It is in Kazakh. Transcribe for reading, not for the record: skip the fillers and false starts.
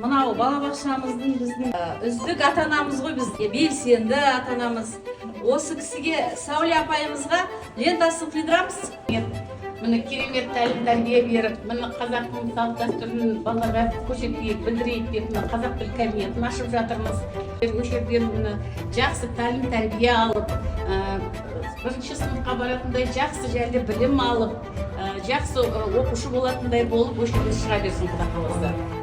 мынау балабақшамыздың біздің үздік ата-анамыз ғой, біз белсенді ата-анамыз. Осы кісіге Сәуле апайымызға лентасын қидырамыз. Міне керемет тәлім тәрбие беріп, міне қазақтың салт дәстүрін балаларға көрсетейік, білдірейік деп, міне қазақ тіл кабинетін ашып жатырмыз. Осы жерден міне жақсы тәлім тәрбие алып, бірінші сыныпқа баратындай жақсы жерде білім алып, жақсы оқушы болатындай болып, осы жерден шыға берсін Құда қаласа.